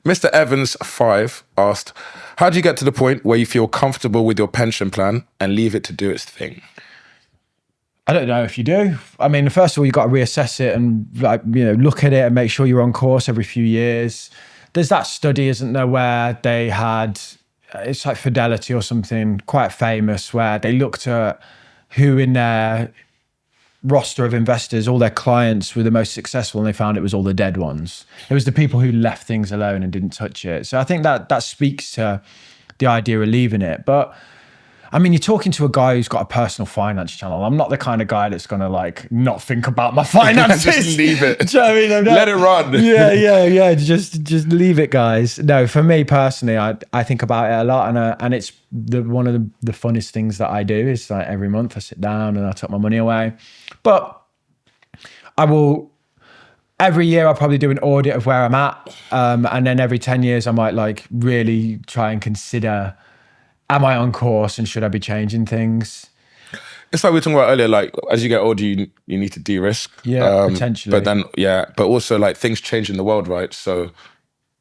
Mr. Evans 5 asked, how do you get to the point where you feel comfortable with your pension plan and leave it to do its thing? I don't know if you do. I mean, first of all, you've got to reassess it and look at it and make sure you're on course every few years. There's that study, isn't there, where they had, it's like Fidelity or something, quite famous, where they looked at who in their roster of investors, all their clients were the most successful, and they found it was all the dead ones. It was the people who left things alone and didn't touch it. So I think that speaks to the idea of leaving it. But I mean, you're talking to a guy who's got a personal finance channel. I'm not the kind of guy that's going to like not think about my finances. Just leave it. Do you know what I mean? Let it run. Yeah. Just leave it, guys. No, for me personally, I think about it a lot, and it's one of the funnest things that I do is like every month I sit down and I tuck my money away. But I will. Every year I'll probably do an audit of where I'm at, and then every 10 years I might like really try and consider, am I on course and should I be changing things? It's like we were talking about earlier, like as you get older, you need to de-risk. Yeah, potentially. But then, but also like things change in the world, right? So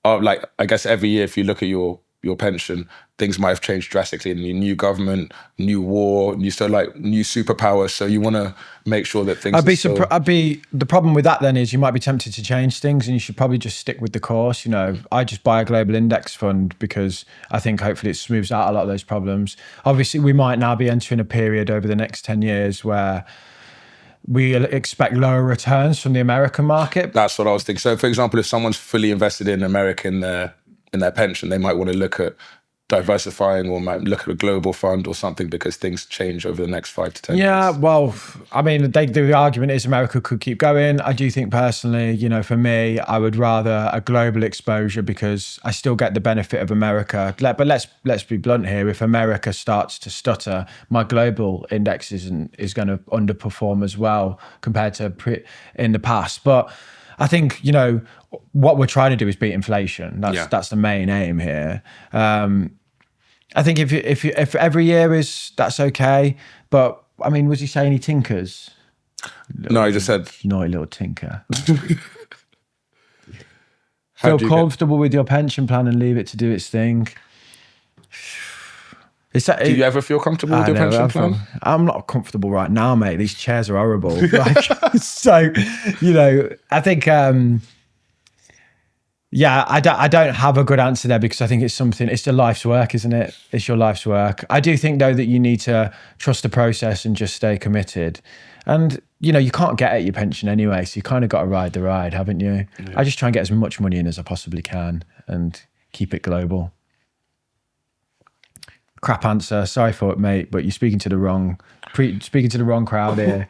like, I guess every year if you look at your pension, things might have changed drastically in the new government, new war, new superpowers. So you want to make sure that things the problem with that then is you might be tempted to change things, and you should probably just stick with the course. I just buy a global index fund because I think hopefully it smooths out a lot of those problems. Obviously, we might now be entering a period over the next 10 years where we expect lower returns from the American market. That's what I was thinking. So for example, if someone's fully invested in America in their pension, they might want to look at diversifying or might look at a global fund or something because things change over the next 5 to 10 years. Yeah, well, I mean, the argument is America could keep going. I do think personally, for me, I would rather a global exposure because I still get the benefit of America. But let's be blunt here. If America starts to stutter, my global index is going to underperform as well compared to in the past. But I think, what we're trying to do is beat inflation. That's the main aim here. I think if every year that's okay. But I mean, was he saying he tinkers? No, he just said naughty little tinker. Feel comfortable with your pension plan and leave it to do its thing. Do you ever feel comfortable with your pension plan? I'm not comfortable right now, mate. These chairs are horrible. So, I think, I don't have a good answer there because I think it's the life's work, isn't it? It's your life's work. I do think, though, that you need to trust the process and just stay committed. And, you can't get at your pension anyway, so you kind of got to ride the ride, haven't you? Yeah. I just try and get as much money in as I possibly can and keep it global. Crap answer. Sorry for it, mate, but you're speaking to the wrong crowd here.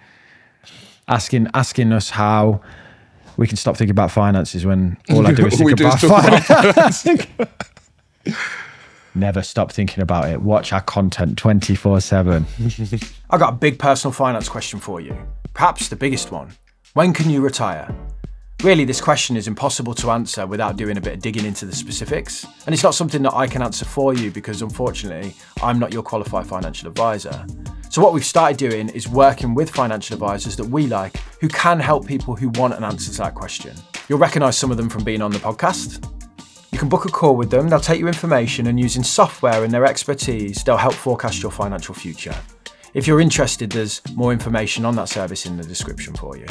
asking us how we can stop thinking about finances when all I do is think about finance. Never stop thinking about it. Watch our content 24/7. I've got a big personal finance question for you. Perhaps the biggest one. When can you retire? Really, this question is impossible to answer without doing a bit of digging into the specifics. And it's not something that I can answer for you because, unfortunately, I'm not your qualified financial advisor. So what we've started doing is working with financial advisors that we like who can help people who want an answer to that question. You'll recognise some of them from being on the podcast. You can book a call with them. They'll take your information and using software and their expertise, they'll help forecast your financial future. If you're interested, there's more information on that service in the description for you.